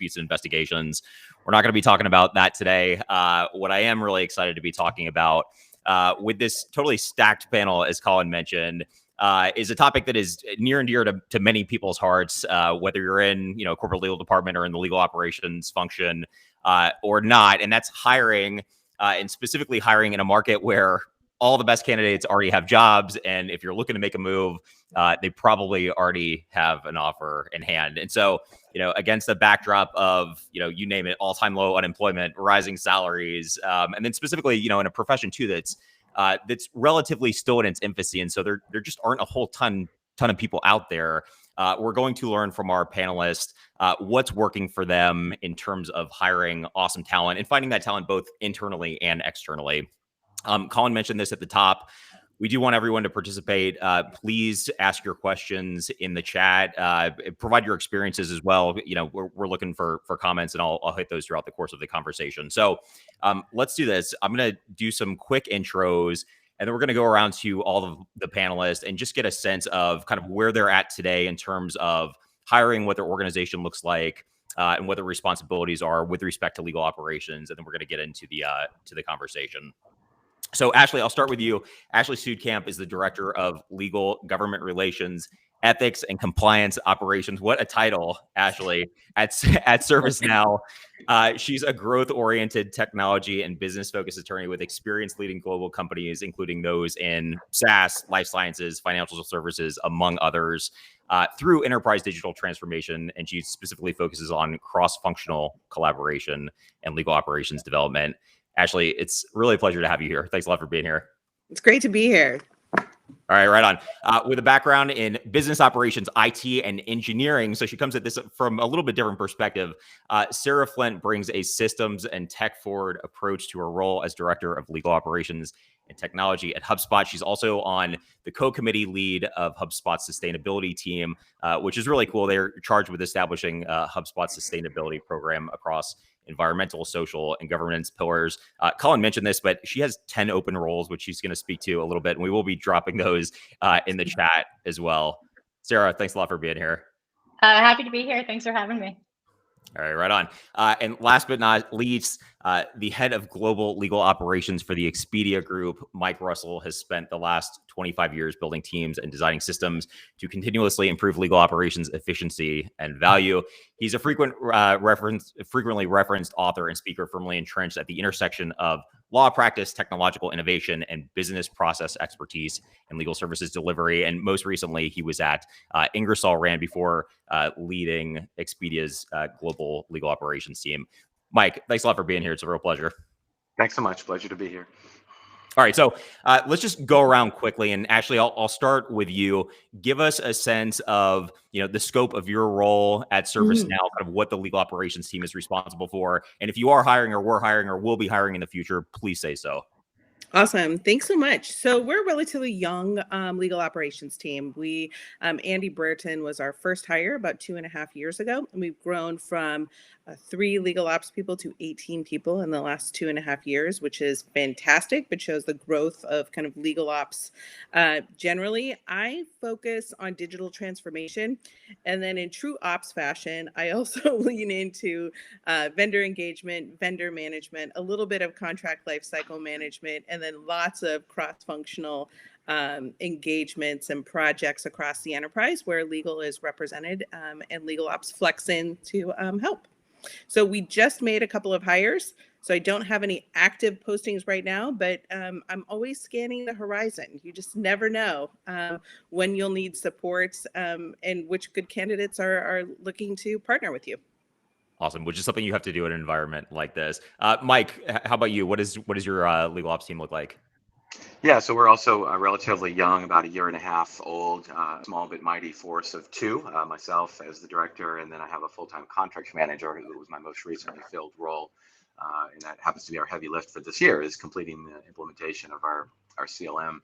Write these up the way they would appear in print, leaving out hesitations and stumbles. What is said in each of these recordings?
disputes and investigations. We're not going to be talking about that today. What I am really excited to be talking about with this totally stacked panel, as Colin mentioned, is a topic that is near and dear to many people's hearts, whether you're in corporate legal department or in the legal operations function or not. And that's hiring, and specifically hiring in a market where all the best candidates already have jobs. And if you're looking to make a move, they probably already have an offer in hand. And so, against the backdrop of, you name it, all-time low unemployment, rising salaries, and then specifically, in a profession too that's relatively still in its infancy. And so there just aren't a whole ton of people out there. We're going to learn from our panelists what's working for them in terms of hiring awesome talent and finding that talent both internally and externally. Colin mentioned this at the top. We do want everyone to participate. Please ask your questions in the chat. Provide your experiences as well. We're looking for comments, and I'll hit those throughout the course of the conversation. So let's do this. I'm going to do some quick intros, and then we're going to go around to all of the panelists and just get a sense of kind of where they're at today in terms of hiring, what their organization looks like, and what their responsibilities are with respect to legal operations. And then we're going to get into the conversation. So, Ashly, I'll start with you. Ashly Suedkamp is the Director of Legal Government Relations, Ethics, and Compliance Operations. What a title, Ashly, at ServiceNow. She's a growth-oriented technology and business-focused attorney with experience leading global companies, including those in SaaS, life sciences, financial services, among others, through enterprise digital transformation. And she specifically focuses on cross-functional collaboration and legal operations development. Ashly, it's really a pleasure to have you here. Thanks a lot for being here. It's great to be here. All right, right on. With a background in business operations, IT, and engineering, so she comes at this from a little bit different perspective. Sarah Flint brings a systems and tech-forward approach to her role as Director of Legal Operations and Technology at HubSpot. She's also on the co-committee lead of HubSpot's sustainability team, which is really cool. They're charged with establishing HubSpot's sustainability program across environmental, social, and governance pillars. Colin mentioned this, but she has 10 open roles, which she's going to speak to a little bit, and we will be dropping those in the chat as well. Sarah, thanks a lot for being here. Happy to be here. Thanks for having me. All right, right on. And last but not least, the head of global legal operations for the Expedia Group, Mike Russell, has spent the last 25 years building teams and designing systems to continuously improve legal operations efficiency and value. He's a frequently referenced author and speaker firmly entrenched at the intersection of law practice, technological innovation, and business process expertise and legal services delivery. And most recently, he was at Ingersoll Rand before leading Expedia's global legal operations team. Mike, thanks a lot for being here. It's a real pleasure. Thanks so much. Pleasure to be here. All right, so let's just go around quickly. And Ashly, I'll start with you. Give us a sense of the scope of your role at ServiceNow, kind of what the legal operations team is responsible for. And if you are hiring or were hiring or will be hiring in the future, please say so. Awesome. Thanks so much. So we're a relatively young legal operations team. Andy Burton was our first hire about 2.5 years ago. And we've grown from 3 legal ops people to 18 people in the last 2.5 years, which is fantastic, but shows the growth of kind of legal ops. Generally, I focus on digital transformation. And then in true ops fashion, I also lean into vendor engagement, vendor management, a little bit of contract lifecycle management, and then lots of cross-functional engagements and projects across the enterprise where legal is represented and legal ops flex in to help. So we just made a couple of hires. So I don't have any active postings right now, but I'm always scanning the horizon. You just never know when you'll need support and which good candidates are looking to partner with you. Awesome, which is something you have to do in an environment like this. Mike, how about you? What does your legal ops team look like? Yeah, so we're also relatively young, about 1.5 years old, small but mighty force of 2, myself as the director, and then I have a full-time contract manager who was my most recently filled role, and that happens to be our heavy lift for this year, is completing the implementation of our CLM.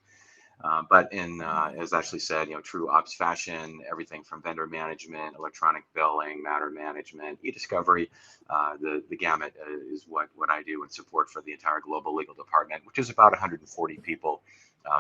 But as Ashly said, true ops fashion, everything from vendor management, electronic billing, matter management, e-discovery, the gamut is what I do in support for the entire global legal department, which is about 140 people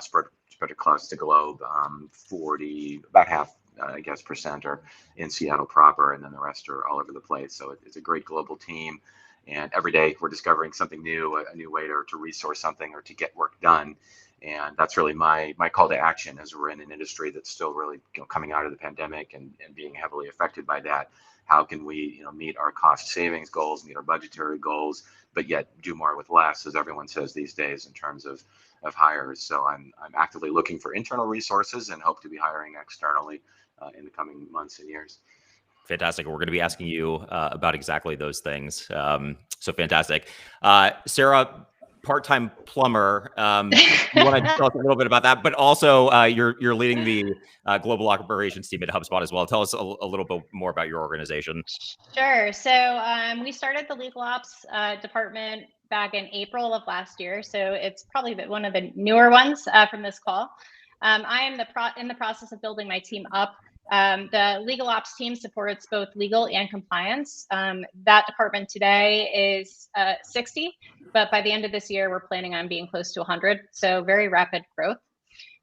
spread across the globe, about half I guess, percent are in Seattle proper, and then the rest are all over the place. So it's a great global team. And every day we're discovering something new, a new way to resource something or to get work done. And that's really my call to action, as we're in an industry that's still really coming out of the pandemic and being heavily affected by that. How can we meet our cost savings goals, meet our budgetary goals, but yet do more with less, as everyone says these days in terms of hires. So I'm actively looking for internal resources and hope to be hiring externally in the coming months and years. Fantastic. We're going to be asking you about exactly those things. So fantastic. Sarah, part-time plumber. You want to tell us a little bit about that, but also you're leading the global operations team at HubSpot as well. Tell us a little bit more about your organization. Sure. So we started the legal ops department back in April of last year. So it's probably one of the newer ones from this call. I am in the process of building my team up. The legal ops team supports both legal and compliance. That department today is 60, but by the end of this year, we're planning on being close to 100. So very rapid growth.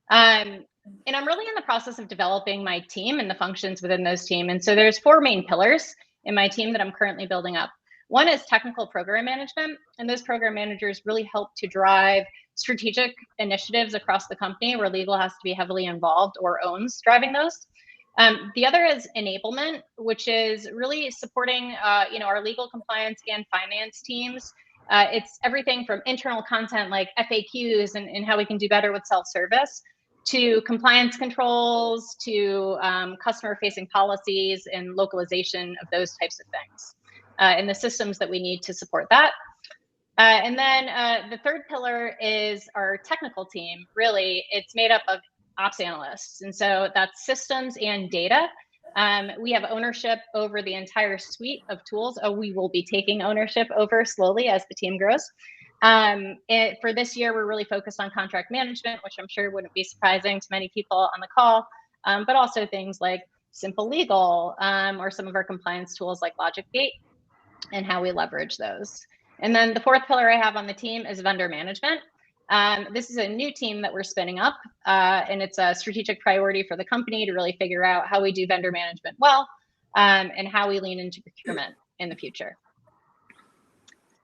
And I'm really in the process of developing my team and the functions within those teams. And so there's 4 main pillars in my team that I'm currently building up. One is technical program management, and those program managers really help to drive strategic initiatives across the company where legal has to be heavily involved or owns driving those. The other is enablement, which is really supporting our legal, compliance, and finance teams. It's everything from internal content like FAQs and how we can do better with self-service, to compliance controls, to customer-facing policies and localization of those types of things, and the systems that we need to support that. And then the third pillar is our technical team. Really, it's made up of ops analysts. And so that's systems and data. We have ownership over the entire suite of tools. We will be taking ownership over slowly as the team grows. For this year, we're really focused on contract management, which I'm sure wouldn't be surprising to many people on the call, but also things like Simple Legal or some of our compliance tools like Logic Gate and how we leverage those. And then the fourth pillar I have on the team is vendor management. This is a new team that we're spinning up, and it's a strategic priority for the company to really figure out how we do vendor management well, and how we lean into procurement in the future.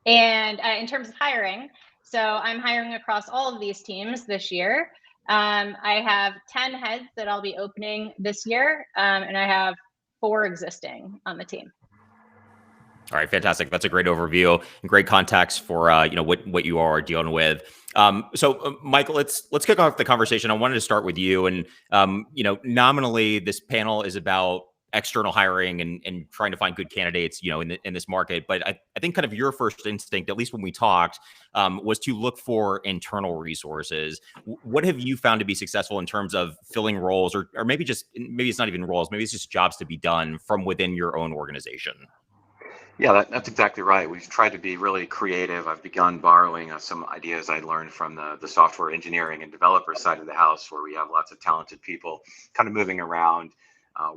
And in terms of hiring, so I'm hiring across all of these teams this year. I have 10 heads that I'll be opening this year, and I have 4 existing on the team. All right, fantastic. That's a great overview and great context for what you are dealing with. So, Michael, let's kick off the conversation. I wanted to start with you, and nominally, this panel is about external hiring and trying to find good candidates, in this market. But I think kind of your first instinct, at least when we talked, was to look for internal resources. What have you found to be successful in terms of filling roles, or maybe it's not even roles, maybe it's just jobs to be done from within your own organization? Yeah, that's exactly right. We've tried to be really creative. I've begun borrowing some ideas I learned from the software engineering and developer side of the house, where we have lots of talented people kind of moving around,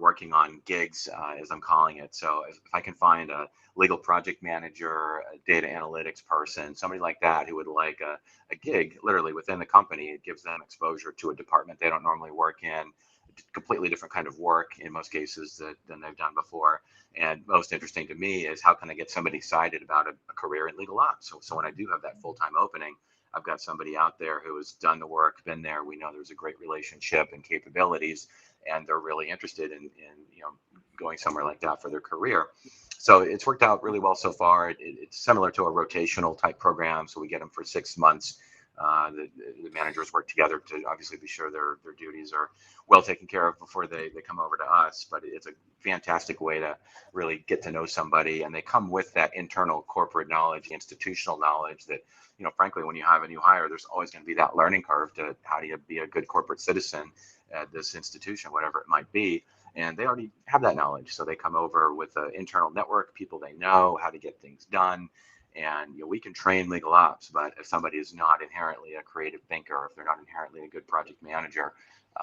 working on gigs, as I'm calling it. So if I can find a legal project manager, a data analytics person, somebody like that who would like a gig literally within the company, it gives them exposure to a department they don't normally work in, completely different kind of work in most cases than they've done before. And most interesting to me is how can I get somebody excited about a career in legal ops? So when I do have that full-time opening, I've got somebody out there who has done the work, been there. We know there's a great relationship and capabilities, and they're really interested in going somewhere like that for their career. So it's worked out really well so far. It's similar to a rotational type program. So we get them for 6 months. The managers work together to obviously be sure their duties are well taken care of before they come over to us. But it's a fantastic way to really get to know somebody, and they come with that internal corporate knowledge, institutional knowledge that, frankly, when you have a new hire, there's always going to be that learning curve to how do you be a good corporate citizen at this institution, whatever it might be. And they already have that knowledge. So they come over with an internal network, people they know, how to get things done. And we can train legal ops, but if somebody is not inherently a creative thinker, if they're not inherently a good project manager,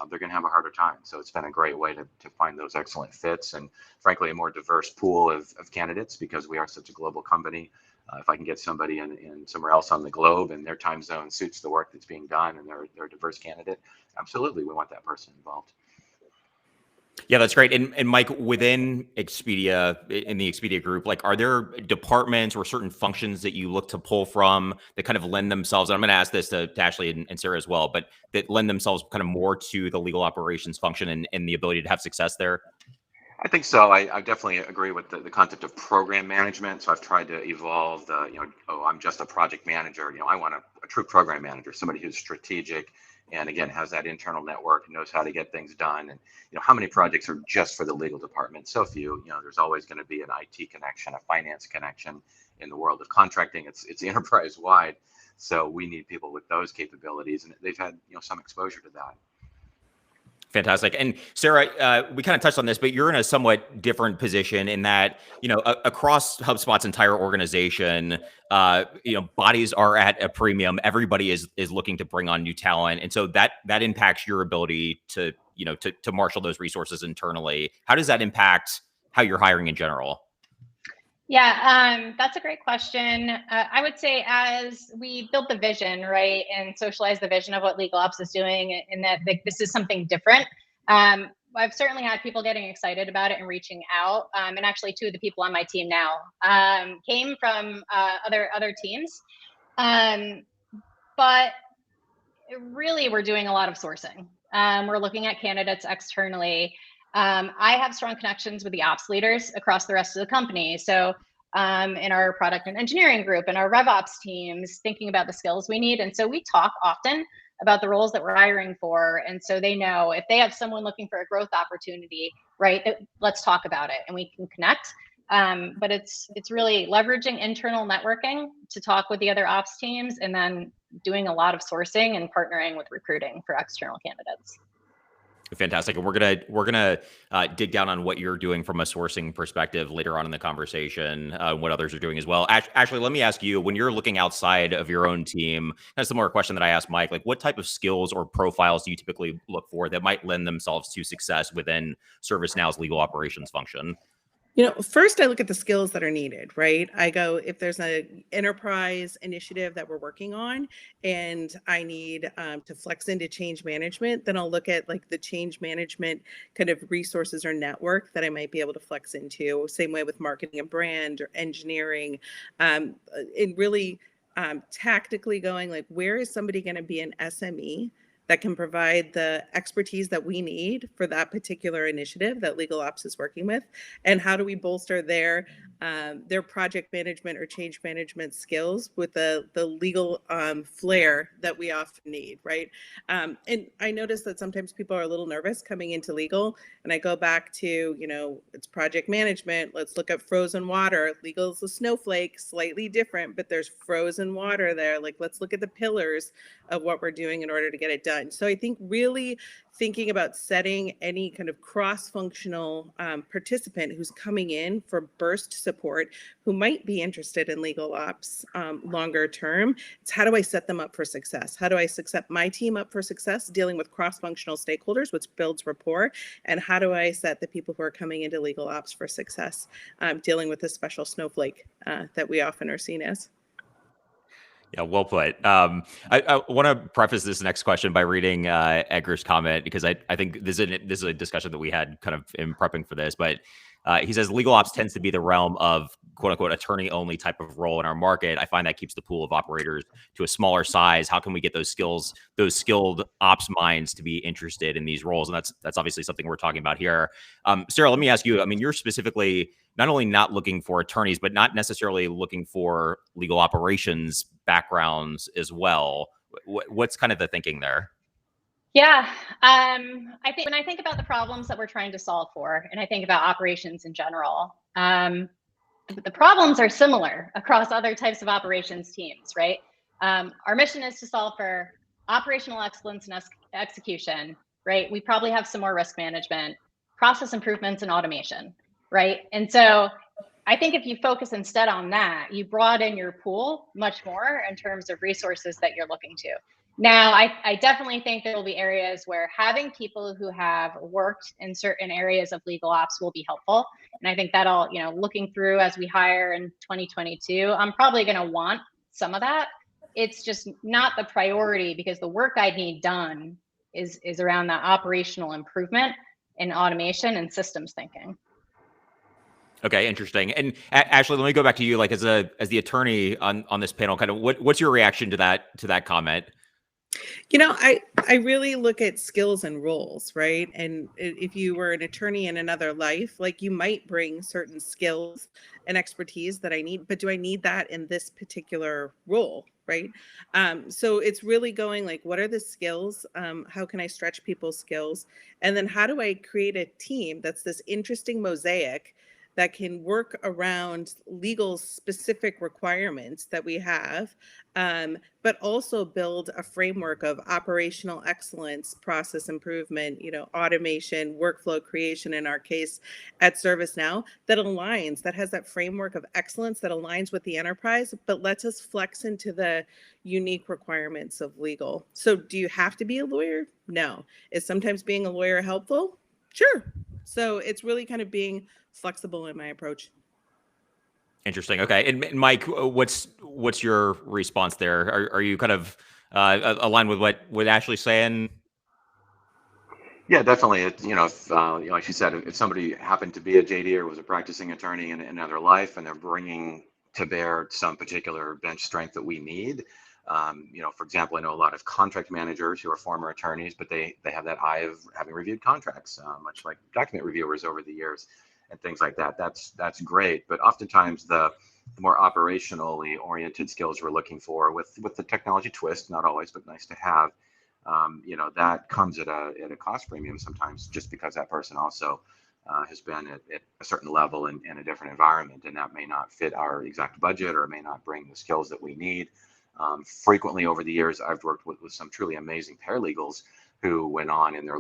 they're going to have a harder time. So it's been a great way to find those excellent fits, and frankly, a more diverse pool of candidates, because we are such a global company. If I can get somebody in somewhere else on the globe and their time zone suits the work that's being done and they're a diverse candidate, absolutely, we want that person involved. Yeah, that's great. And Mike, within Expedia, in the Expedia group, like, are there departments or certain functions that you look to pull from that kind of lend themselves? And I'm going to ask this to Ashly and Sarah as well, but that lend themselves kind of more to the legal operations function and the ability to have success there? I think so. I definitely agree with the concept of program management. So I've tried to evolve the, oh, I'm just a project manager. I want a true program manager, somebody who's strategic and again has that internal network and knows how to get things done. And how many projects are just for the legal department? So few. There's always going to be an IT connection, a finance connection. In the world of contracting, it's enterprise wide. So we need people with those capabilities, and they've had some exposure to that. Fantastic. And Sarah, we kind of touched on this, but you're in a somewhat different position in that, across HubSpot's entire organization, bodies are at a premium. Everybody is looking to bring on new talent. And so that impacts your ability to, to marshal those resources internally. How does that impact how you're hiring in general? Yeah, that's a great question. I would say as we built the vision, right, and socialize the vision of what Legal Ops is doing, and that this is something different. I've certainly had people getting excited about it and reaching out. And actually, two of the people on my team now came from other teams. But really, we're doing a lot of sourcing. We're looking at candidates externally. I have strong connections with the ops leaders across the rest of the company. So in our product and engineering group and our RevOps teams, thinking about the skills we need. And so we talk often about the roles that we're hiring for. And so they know if they have someone looking for a growth opportunity, right, let's talk about it and we can connect. But it's really leveraging internal networking to talk with the other ops teams and then doing a lot of sourcing and partnering with recruiting for external candidates. Fantastic. And we're gonna dig down on what you're doing from a sourcing perspective later on in the conversation, what others are doing as well. Ashly, let me ask you, when you're looking outside of your own team, that's a similar question that I asked Mike, like what type of skills or profiles do you typically look for that might lend themselves to success within ServiceNow's legal operations function? First I look at the skills that are needed, right? I go, if there's an enterprise initiative that we're working on and I need to flex into change management, then I'll look at like the change management kind of resources or network that I might be able to flex into. Same way with marketing and brand or engineering, and really tactically going like, where is somebody going to be an SME that can provide the expertise that we need for that particular initiative that Legal Ops is working with, and how do we bolster their project management or change management skills with the legal flair that we often need, right? And I notice that sometimes people are a little nervous coming into legal, and I go back to, it's project management. Let's look at frozen water. Legal is a snowflake, slightly different, but there's frozen water there. Like, let's look at the pillars of what we're doing in order to get it done. So I think really thinking about setting any kind of cross-functional participant who's coming in for burst support, who might be interested in legal ops longer term, it's how do I set them up for success? How do I set my team up for success dealing with cross-functional stakeholders, which builds rapport? And how do I set the people who are coming into legal ops for success, dealing with this special snowflake that we often are seen as? Yeah, well put. I want to preface this next question by reading Edgar's comment, because I think this is a discussion that we had kind of in prepping for this. But he says legal ops tends to be the realm of quote unquote attorney only type of role in our market. I find that keeps the pool of operators to a smaller size. How can we get those skilled ops minds to be interested in these roles? And that's obviously something we're talking about here. Sarah, let me ask you. I mean, you're specifically not only not looking for attorneys, but not necessarily looking for legal operations backgrounds as well. What's kind of the thinking there? Yeah, I think when I think about the problems that we're trying to solve for, and I think about operations in general, the problems are similar across other types of operations teams, right? Our mission is to solve for operational excellence and execution, right? We probably have some more risk management, process improvements, and automation, right? And so I think if you focus instead on that, you broaden your pool much more in terms of resources that you're looking to. Now, I definitely think there will be areas where having people who have worked in certain areas of legal ops will be helpful. And I think that'll, looking through as we hire in 2022, I'm probably going to want some of that. It's just not the priority, because the work I need done is around that operational improvement in automation and systems thinking. Okay, interesting. And Ashly, let me go back to you, like as the attorney on this panel, kind of what's your reaction to that comment? I really look at skills and roles, right? And if you were an attorney in another life, like you might bring certain skills and expertise that I need, but do I need that in this particular role, right? So it's really going like, what are the skills? How can I stretch people's skills? And then how do I create a team that's this interesting mosaic that can work around legal specific requirements that we have, but also build a framework of operational excellence, process improvement, automation, workflow creation in our case at ServiceNow that has that framework of excellence that aligns with the enterprise, but lets us flex into the unique requirements of legal. So do you have to be a lawyer? No. Is sometimes being a lawyer helpful? Sure. So it's really kind of being flexible in my approach. Interesting. Okay. And Mike, what's your response there? Are you kind of aligned with what Ashly's saying? Yeah, definitely. If like she said, if somebody happened to be a JD or was a practicing attorney in another life, and they're bringing to bear some particular bench strength that we need, for example, I know a lot of contract managers who are former attorneys, but they have that eye of having reviewed contracts, much like document reviewers over the years and things like that. That's great, but oftentimes the more operationally oriented skills we're looking for with the technology twist, not always, but nice to have. That comes at a cost premium sometimes, just because that person also has been at a certain level in a different environment, and that may not fit our exact budget or may not bring the skills that we need. Frequently over the years, I've worked with some truly amazing paralegals who went on in their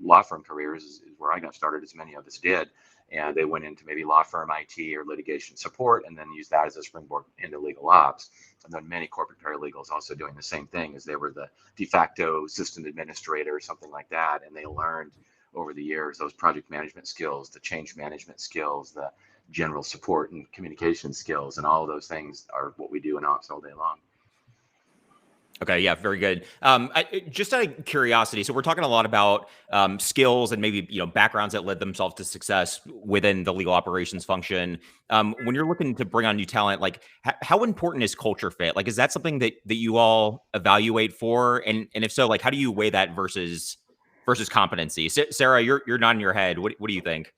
law firm careers, is where I got started, as many of us did. And they went into maybe law firm IT or litigation support, and then used that as a springboard into legal ops. And then many corporate paralegals also doing the same thing, as they were the de facto system administrator or something like that. And they learned over the years those project management skills, the change management skills, the general support and communication skills, and all of those things are what we do in ops all day long. Okay, yeah, very good. Just out of curiosity, so we're talking a lot about skills and maybe backgrounds that led themselves to success within the legal operations function. When you're looking to bring on new talent, like how important is culture fit? Like, is that something that you all evaluate for? And if so, like, how do you weigh that versus competency? Sarah, you're nodding your head. What do you think?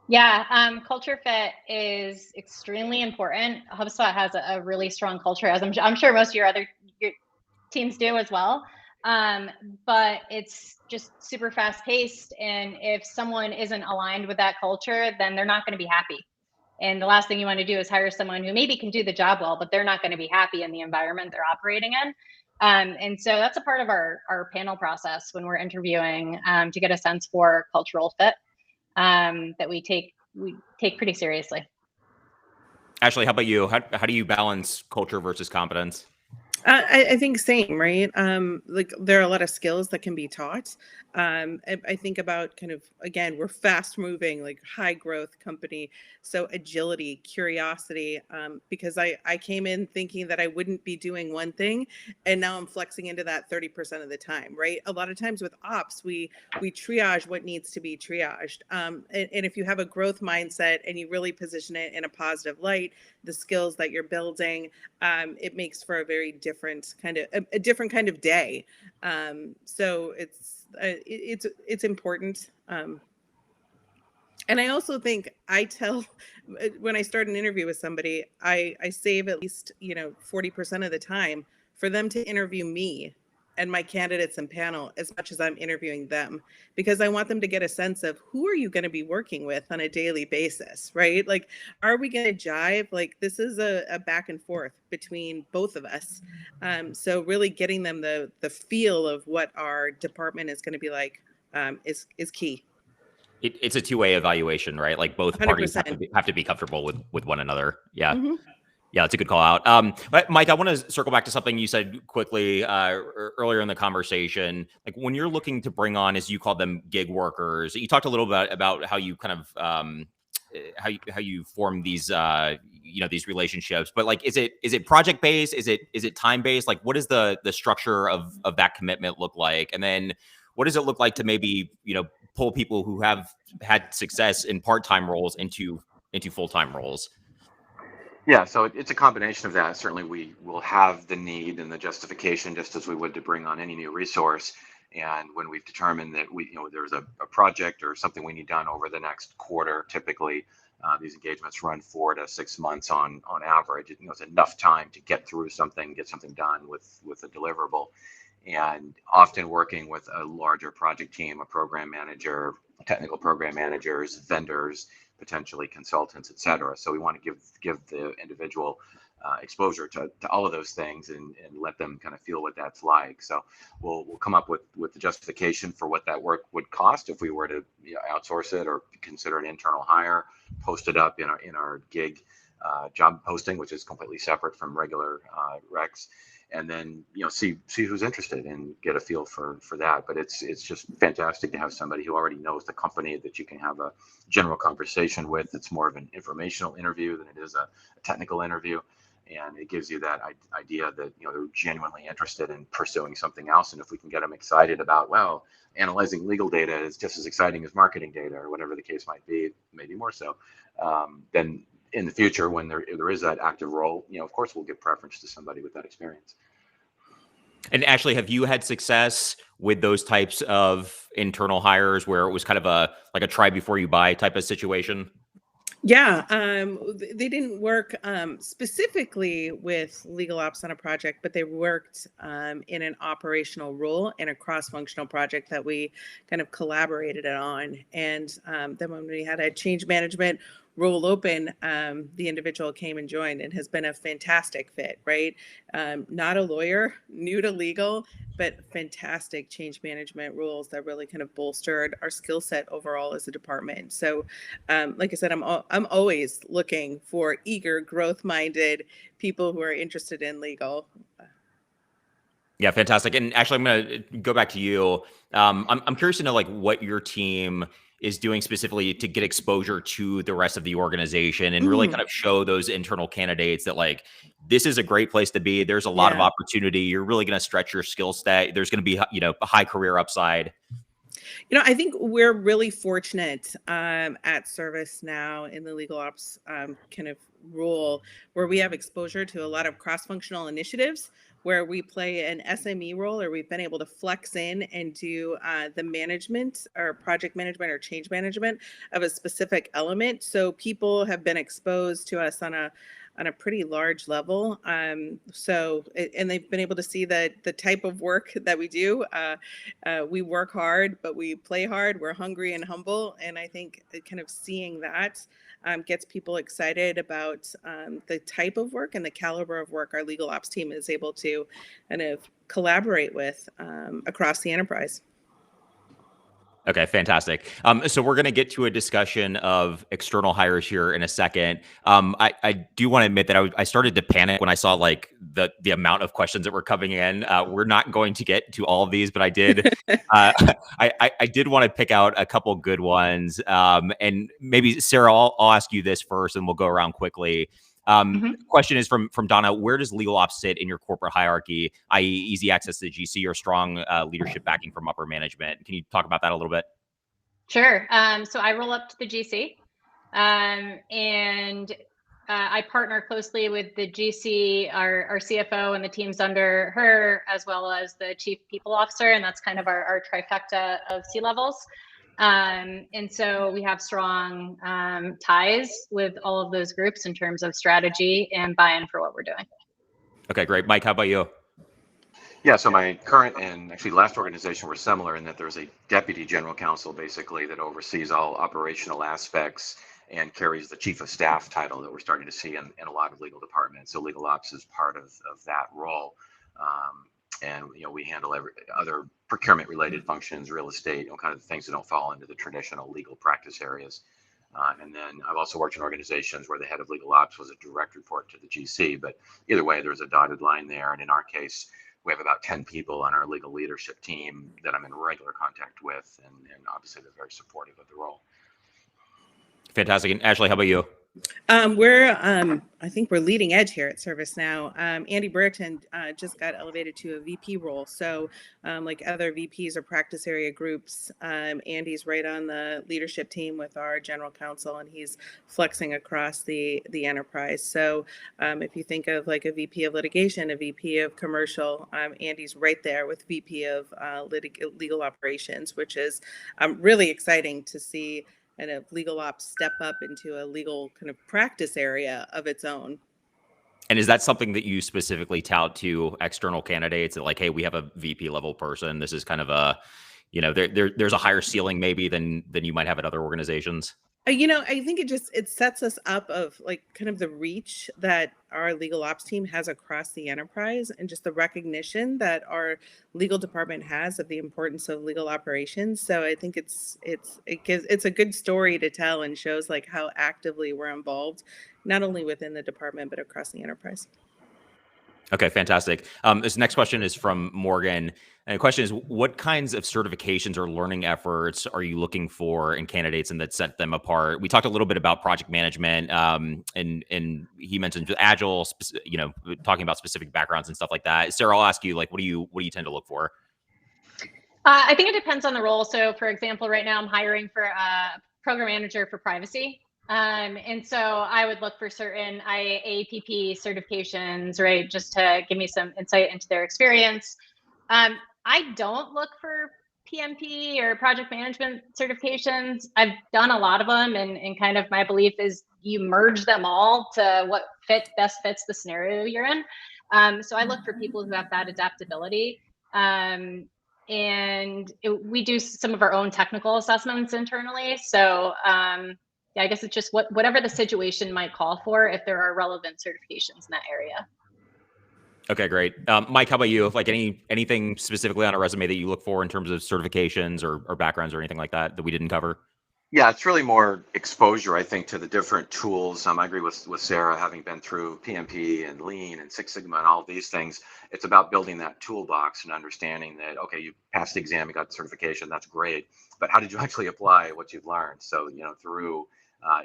Yeah, culture fit is extremely important. HubSpot has a really strong culture, as I'm sure most of your teams do as well. But it's just super fast paced. And if someone isn't aligned with that culture, then they're not going to be happy. And the last thing you want to do is hire someone who maybe can do the job well, but they're not going to be happy in the environment they're operating in. And so that's a part of our panel process when we're interviewing, to get a sense for cultural fit, that we take pretty seriously. Ashly, how about you? How do you balance culture versus competence? I think same, right? Like there are a lot of skills that can be taught. I think about kind of, again, we're fast moving, like high growth company. So agility, curiosity, because I came in thinking that I wouldn't be doing one thing, and now I'm flexing into that 30% of the time, right? A lot of times with ops, we triage what needs to be triaged. And if you have a growth mindset and you really position it in a positive light, the skills that you're building, it makes for a very different kind of day. So it's important. And I also think when I start an interview with somebody, I save at least 40% of the time for them to interview me and my candidates and panel as much as I'm interviewing them, because I want them to get a sense of who are you going to be working with on a daily basis, right? Like, are we going to jive? Like, this is a back and forth between both of us. So really getting them the feel of what our department is going to be like is key. It's a two-way evaluation, right? Like both 100%. parties have to be comfortable with one another. Yeah. Mm-hmm. Yeah, that's a good call out. But Mike, I want to circle back to something you said quickly earlier in the conversation. Like when you're looking to bring on, as you call them, gig workers, you talked a little bit about how you kind of how you form these these relationships. But like, is it project based? Is it time based? Like, what does the structure of that commitment look like? And then what does it look like to maybe pull people who have had success in part-time roles into full-time roles? Yeah, so it's a combination of that. Certainly, we will have the need and the justification, just as we would to bring on any new resource. And when we've determined that there's a project or something we need done over the next quarter, typically these engagements run 4 to 6 months on average. It's enough time to get through something, get something done with a deliverable. And often working with a larger project team, a program manager, technical program managers, vendors, potentially consultants, et cetera. So we want to give the individual exposure to all of those things and let them kind of feel what that's like. So we'll come up with the justification for what that work would cost if we were to outsource it or consider an internal hire, post it up in our gig job posting, which is completely separate from regular recs. And then see who's interested and get a feel for that. But it's just fantastic to have somebody who already knows the company that you can have a general conversation with. It's more of an informational interview than it is a technical interview, and it gives you that idea that they're genuinely interested in pursuing something else. And if we can get them excited about, well, analyzing legal data is just as exciting as marketing data, or whatever the case might be, maybe more so, then in the future, when there is that active role, of course, we'll give preference to somebody with that experience. And Ashly, have you had success with those types of internal hires where it was kind of a try before you buy type of situation? Yeah, they didn't work specifically with legal ops on a project, but they worked in an operational role in a cross-functional project that we kind of collaborated on. And then when we had a change management role open, the individual came and joined and has been a fantastic fit, right? Not a lawyer, new to legal, but fantastic change management roles that really kind of bolstered our skill set overall as a department. So like I said, I'm always looking for eager, growth-minded people who are interested in legal. Yeah, fantastic. And actually, I'm going to go back to you. I'm curious to know what your team is doing specifically to get exposure to the rest of the organization and really kind of show those internal candidates that this is a great place to be. There's a lot of opportunity. You're really going to stretch your skill set. There's going to be a high career upside. I think we're really fortunate at ServiceNow in the legal ops kind of role where we have exposure to a lot of cross-functional initiatives where we play an SME role, or we've been able to flex in and do the management or project management or change management of a specific element. So people have been exposed to us on a pretty large level. And they've been able to see the type of work that we do. We work hard, but we play hard. We're hungry and humble. And I think kind of seeing that gets people excited about the type of work and the caliber of work our legal ops team is able to kind of collaborate with across the enterprise. Okay, fantastic. So we're going to get to a discussion of external hires here in a second. I do want to admit that I started to panic when I saw the amount of questions that were coming in. We're not going to get to all of these, but I did. I did want to pick out a couple good ones. And maybe Sarah, I'll ask you this first, and we'll go around quickly. Question is from Donna: where does legal ops sit in your corporate hierarchy, i.e. easy access to the GC or strong leadership backing from upper management? Can you talk about that a little bit? Sure. So I roll up to the GC and I partner closely with the GC, our CFO, and the teams under her, as well as the chief people officer. And that's kind of our trifecta of C-levels. And so we have strong ties with all of those groups in terms of strategy and buy-in for what we're doing. Okay, great. Mike, how about you? Yeah, so my current and actually last organization were similar in that there's a deputy general counsel basically that oversees all operational aspects and carries the chief of staff title that we're starting to see in a lot of legal departments. So legal ops is part of that role. And we handle other procurement related functions, real estate, kind of things that don't fall into the traditional legal practice areas. And then I've also worked in organizations where the head of legal ops was a direct report to the GC, but either way, there's a dotted line there. And in our case, we have about 10 people on our legal leadership team that I'm in regular contact with, and obviously they're very supportive of the role. Fantastic. And Ashly, how about you? I think we're leading edge here at ServiceNow. Andy Burton just got elevated to a VP role. So like other VPs or practice area groups, Andy's right on the leadership team with our general counsel, and he's flexing across the enterprise. So if you think of like a VP of litigation, a VP of commercial, Andy's right there with VP of legal operations, which is really exciting to see and a legal ops step up into a legal kind of practice area of its own. And is that something that you specifically tout to external candidates that like, hey, we have a VP level person. This is kind of a, there's a higher ceiling maybe than you might have at other organizations? I think it sets us up of like kind of the reach that our legal ops team has across the enterprise, and just the recognition that our legal department has of the importance of legal operations. So I think it's a good story to tell, and shows like how actively we're involved, not only within the department, but across the enterprise. Okay, fantastic. This next question is from Morgan. And the question is, what kinds of certifications or learning efforts are you looking for in candidates and that set them apart? We talked a little bit about project management, and he mentioned Agile, talking about specific backgrounds and stuff like that. Sarah, I'll ask you, like, what do you tend to look for? I think it depends on the role. So for example, right now I'm hiring for a program manager for privacy. And so I would look for certain IAPP certifications, right? Just to give me some insight into their experience. I don't look for PMP or project management certifications. I've done a lot of them, and kind of my belief is you merge them all to what best fits the scenario you're in. So I look for people who have that adaptability. We do some of our own technical assessments internally. So yeah, I guess it's just whatever the situation might call for, if there are relevant certifications in that area. Okay, great. Mike, how about you? If like anything specifically on a resume that you look for in terms of certifications or backgrounds or anything like that we didn't cover? Yeah, it's really more exposure, I think, to the different tools. I agree with Sarah, having been through PMP and Lean and Six Sigma and all of these things. It's about building that toolbox and understanding that, okay, you passed the exam, you got the certification, that's great, but how did you actually apply what you've learned? So, through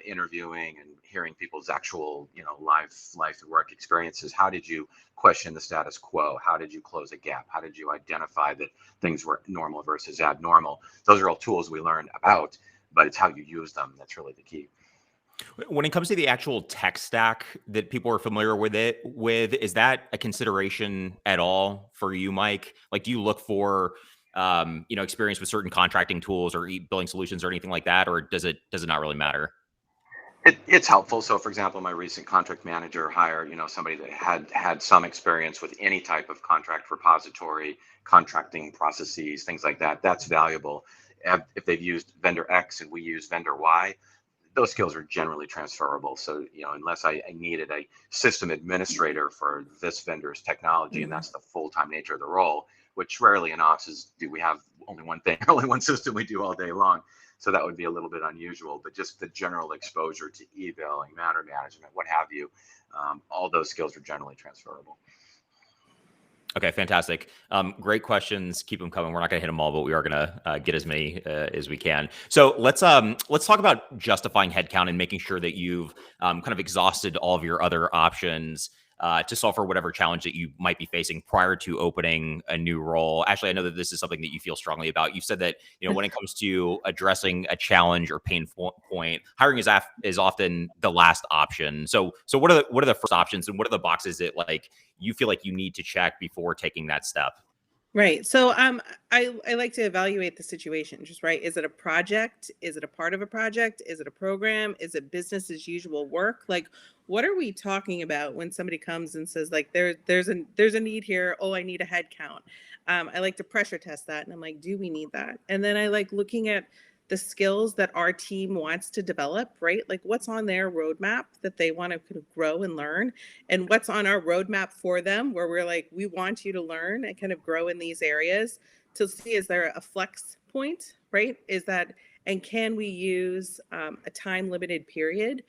interviewing and hearing people's actual, life and work experiences, how did you question the status quo? How did you close a gap? How did you identify that things were normal versus abnormal? Those are all tools we learned about, but it's how you use them that's really the key. When it comes to the actual tech stack that people are familiar with, is that a consideration at all for you, Mike? Like, do you look for, experience with certain contracting tools or billing solutions or anything like that, or does it not really matter? It's helpful. So, for example, my recent contract manager hire, somebody that had some experience with any type of contract repository, contracting processes, things like that. That's valuable. If they've used vendor X and we use vendor Y, those skills are generally transferable. So, unless I needed a system administrator for this vendor's technology, and that's the full-time nature of the role, which rarely in offices do we have only one thing, only one system we do all day long. So that would be a little bit unusual, but just the general exposure to e-billing, matter management, what have you, all those skills are generally transferable. Okay, fantastic. Great questions. Keep them coming. We're not going to hit them all, but we are going to get as many as we can. So let's talk about justifying headcount and making sure that you've kind of exhausted all of your other options to solve for whatever challenge that you might be facing prior to opening a new role. Ashly, I know that this is something that you feel strongly about. You said that when it comes to addressing a challenge or pain point, hiring is often the last option. So what are the first options, and what are the boxes that like you feel like you need to check before taking that step? Right. So I like to evaluate the situation, just right. Is it a project? Is it a part of a project? Is it a program? Is it business as usual work? Like, what are we talking about when somebody comes and says like there's a need here? Oh, I need a head count. I like to pressure test that, and I'm like, do we need that? And then I like looking at the skills that our team wants to develop, right? Like what's on their roadmap that they want to kind of grow and learn, and what's on our roadmap for them where we're like, we want you to learn and kind of grow in these areas, to see, is there a flex point, right? And can we use a time limited period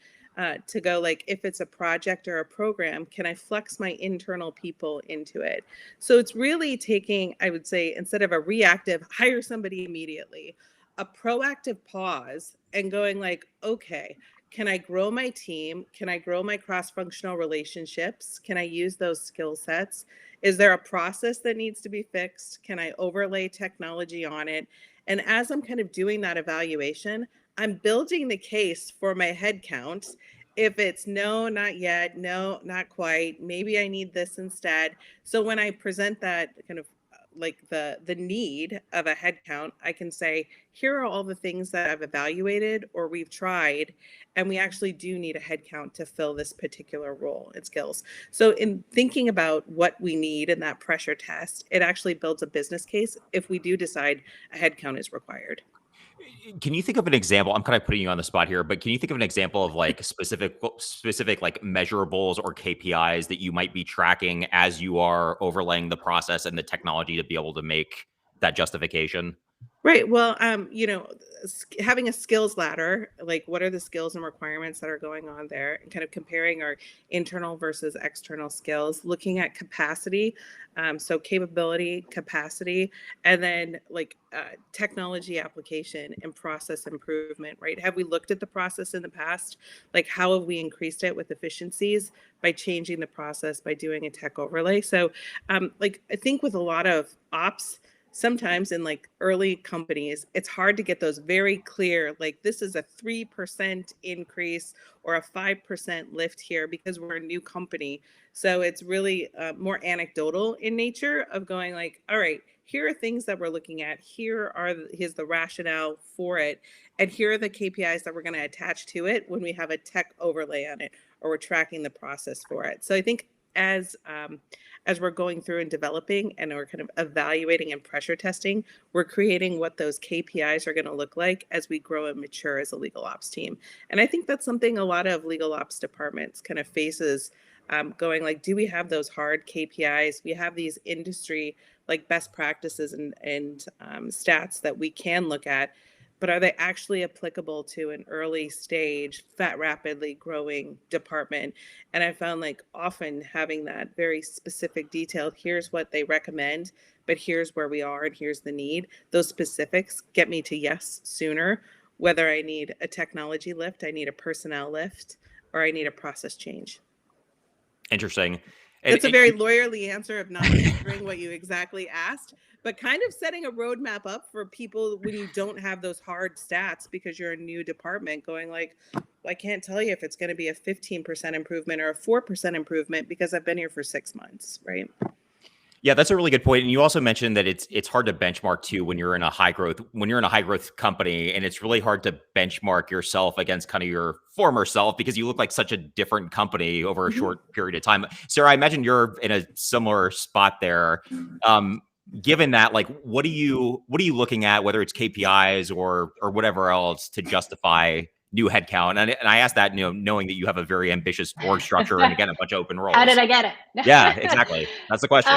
to go like, if it's a project or a program, can I flex my internal people into it? So it's really taking, I would say, instead of a reactive, hire somebody immediately, a proactive pause and going like, okay, can I grow my team? Can I grow my cross-functional relationships? Can I use those skill sets? Is there a process that needs to be fixed? Can I overlay technology on it? And as I'm kind of doing that evaluation, I'm building the case for my head count. If it's no, not yet, no, not quite, maybe I need this instead. So when I present that kind of like the need of a head count, I can say, here are all the things that I've evaluated or we've tried, and we actually do need a head count to fill this particular role and skills. So in thinking about what we need in that pressure test, it actually builds a business case if we do decide a head count is required. Can you think of an example? I'm kind of putting you on the spot here, but can you think of an example of like specific like measurables or KPIs that you might be tracking as you are overlaying the process and the technology to be able to make that justification? Right. Well, having a skills ladder, like what are the skills and requirements that are going on there, and kind of comparing our internal versus external skills, looking at capacity, so capability, capacity, and then like technology application and process improvement, right? Have we looked at the process in the past? Like how have we increased it with efficiencies by changing the process, by doing a tech overlay? So like I think with a lot of ops, sometimes in like early companies, it's hard to get those very clear, like this is a 3% increase or a 5% lift here because we're a new company. So it's really more anecdotal in nature of going like, all right, here are things that we're looking at. Here's the rationale for it. And here are the KPIs that we're going to attach to it when we have a tech overlay on it or we're tracking the process for it. So I think as we're going through and developing and we're kind of evaluating and pressure testing, we're creating what those KPIs are going to look like as we grow and mature as a legal ops team. And I think that's something a lot of legal ops departments kind of faces, going like, do we have those hard KPIs? We have these industry like best practices and stats that we can look at, but are they actually applicable to an early stage, rapidly growing department? And I found like often having that very specific detailed, here's what they recommend, but here's where we are and here's the need. Those specifics get me to yes sooner, whether I need a technology lift, I need a personnel lift, or I need a process change. Interesting. That's a very lawyerly answer of not answering what you exactly asked, but kind of setting a roadmap up for people when you don't have those hard stats because you're a new department going like, well, I can't tell you if it's going to be a 15% improvement or a 4% improvement because I've been here for 6 months, right? Yeah, that's a really good point. And you also mentioned that it's hard to benchmark too when you're in a high growth company, and it's really hard to benchmark yourself against kind of your former self because you look like such a different company over a short period of time. Sarah, I imagine you're in a similar spot there. Given that, like, what are you looking at, whether it's KPIs or whatever else, to justify new headcount? And I ask that, knowing that you have a very ambitious org structure and again a bunch of open roles. How did I get it? Yeah, exactly. That's the question.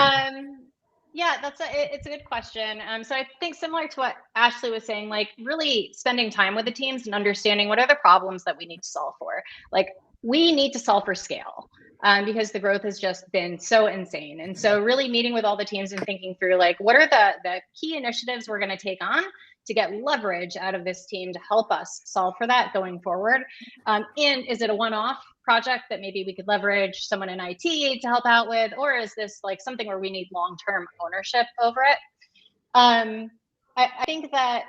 Yeah, it's a good question. So I think similar to what Ashly was saying, like really spending time with the teams and understanding what are the problems that we need to solve for. Like we need to solve for scale because the growth has just been so insane. And so really meeting with all the teams and thinking through like, what are the key initiatives we're going to take on to get leverage out of this team to help us solve for that going forward? And is it a one-off project that maybe we could leverage someone in IT to help out with, or is this like something where we need long-term ownership over it? I think that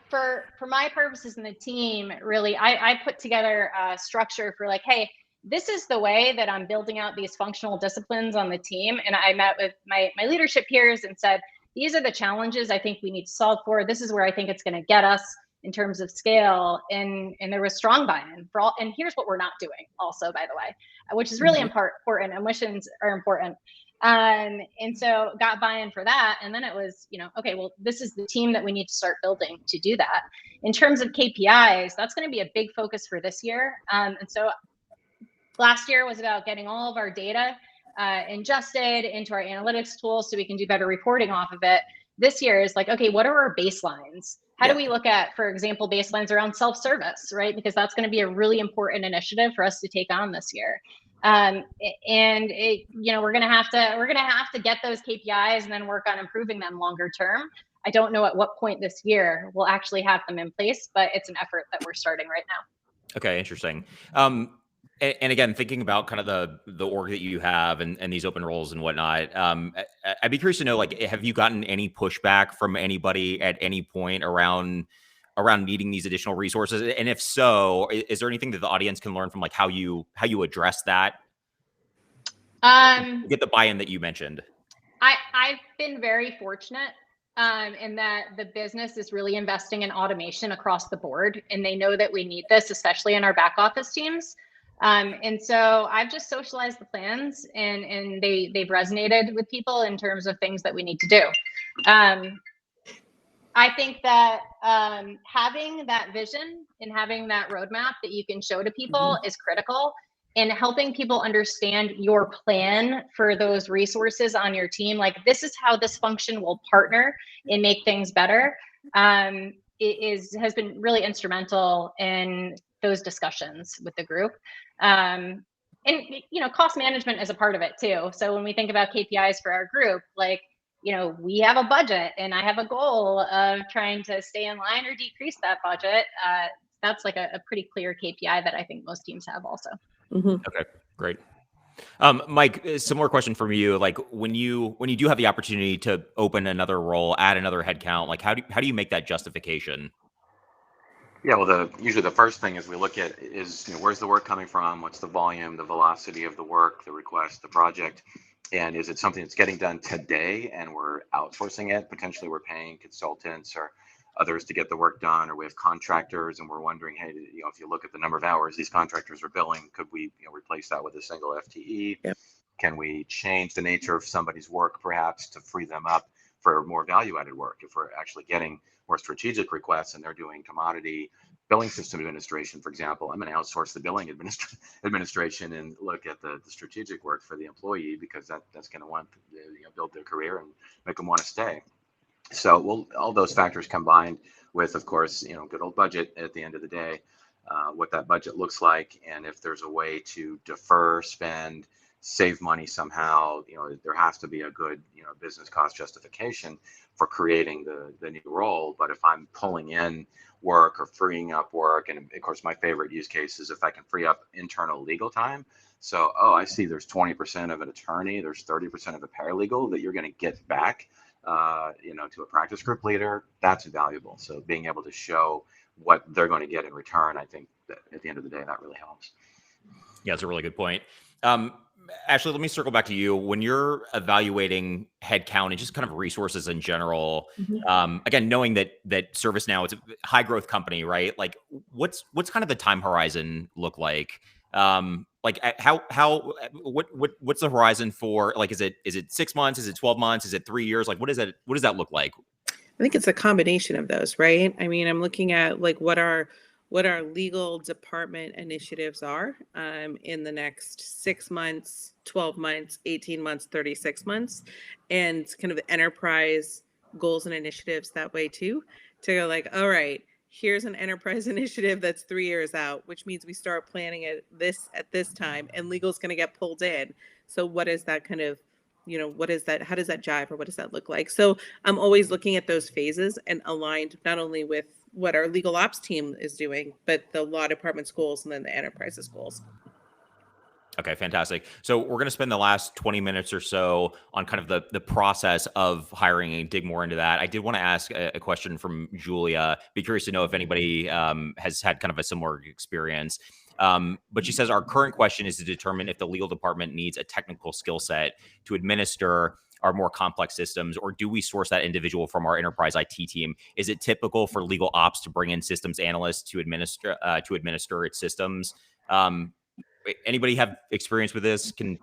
for my purposes in the team, really, I put together a structure for like, hey, this is the way that I'm building out these functional disciplines on the team. And I met with my leadership peers and said, these are the challenges I think we need to solve for. This is where I think it's going to get us in terms of scale. And there was strong buy-in for all. And here's what we're not doing also, by the way, which is really important. Emissions are important. And so got buy-in for that. And then it was, okay, well, this is the team that we need to start building to do that. In terms of KPIs, that's going to be a big focus for this year. And so last year was about getting all of our data ingested into our analytics tools so we can do better reporting off of it. This year is like, okay, what are our baselines? How do we look at, for example, baselines around self-service, right? Because that's going to be a really important initiative for us to take on this year. And we're going to have to get those KPIs and then work on improving them longer term. I don't know at what point this year we'll actually have them in place, but it's an effort that we're starting right now. Okay, interesting. And again, thinking about kind of the org that you have and these open roles and whatnot, I'd be curious to know, like, have you gotten any pushback from anybody at any point around needing these additional resources? And if so, is there anything that the audience can learn from, like, how you address that, get the buy-in that you mentioned? I've been very fortunate in that the business is really investing in automation across the board, and they know that we need this, especially in our back office teams. And so I've just socialized the plans, and they've resonated with people in terms of things that we need to do. I think that having that vision and having that roadmap that you can show to people is critical in helping people understand your plan for those resources on your team. Like, this is how this function will partner and make things better. Has been really instrumental in those discussions with the group. And cost management is a part of it too. So when we think about KPIs for our group, like, we have a budget, and I have a goal of trying to stay in line or decrease that budget. That's like a pretty clear KPI that I think most teams have also. Okay, great. Mike, a similar question from you. Like, when you do have the opportunity to open another role, add another headcount, like, how do you make that justification? Yeah, well, usually the first thing is we look at is, where's the work coming from? What's the volume, the velocity of the work, the request, the project? And is it something that's getting done today and we're outsourcing it? Potentially we're paying consultants or others to get the work done, or we have contractors and we're wondering, hey, if you look at the number of hours these contractors are billing, could we replace that with a single FTE? Yep. Can we change the nature of somebody's work perhaps to free them up for more value-added work? If we're actually getting more strategic requests and they're doing commodity billing system administration, for example, I'm going to outsource the billing administration and look at the strategic work for the employee, because that's going to want to build their career and make them want to stay. So all those factors combined with, of course, good old budget at the end of the day, what that budget looks like, and if there's a way to defer spend, save money somehow, there has to be a good, business cost justification for creating the new role. But if I'm pulling in work or freeing up work, and of course my favorite use case is if I can free up internal legal time. So, I see there's 20% of an attorney, there's 30% of a paralegal that you're going to get back, to a practice group leader. That's valuable. So being able to show what they're going to get in return, I think that at the end of the day, that really helps. Yeah, that's a really good point. Ashly, let me circle back to you. When you're evaluating headcount and just kind of resources in general, again, knowing that ServiceNow is a high growth company, right? Like, what's kind of the time horizon look like? Like, what's the horizon for? Like, is it 6 months? Is it 12 months? Is it 3 years? Like, what does that look like? I think it's a combination of those, right? I mean, I'm looking at like what our legal department initiatives are in the next 6 months, 12 months, 18 months, 36 months, and kind of enterprise goals and initiatives that way too, to go like, all right, here's an enterprise initiative that's 3 years out, which means we start planning at this time, and legal's going to get pulled in. So what is that kind of, what is that? How does that jive, or what does that look like? So I'm always looking at those phases and aligned not only with what our legal ops team is doing, but the law department's goals and then the enterprise's goals. Okay, fantastic. So we're going to spend the last 20 minutes or so on kind of the process of hiring and dig more into that. I did want to ask a question from Julia. Be curious to know if anybody has had kind of a similar experience. But she says, our current question is to determine if the legal department needs a technical skill set to administer our more complex systems, or do we source that individual from our enterprise IT team? Is it typical for legal ops to bring in systems analysts to administer its systems? Anybody have experience with this? Can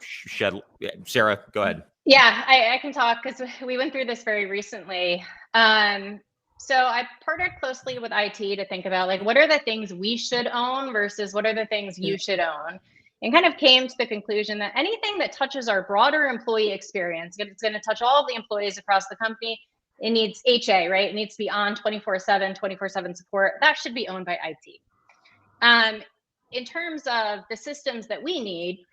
shed? Sarah, go ahead. Yeah, I can talk because we went through this very recently. So I partnered closely with IT to think about, like, what are the things we should own versus what are the things you should own, and kind of came to the conclusion that anything that touches our broader employee experience, it's going to touch all of the employees across the company. It needs HA, right? It needs to be on 24/7 support. That should be owned by IT. In terms of the systems that we need,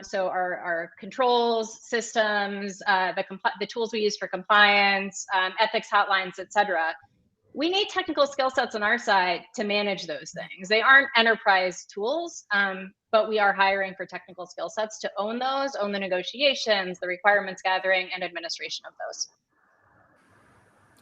so our controls systems, the tools we use for compliance, ethics hotlines, et cetera, we need technical skill sets on our side to manage those things. They aren't enterprise tools, but we are hiring for technical skill sets to own the negotiations, the requirements gathering, and administration of those.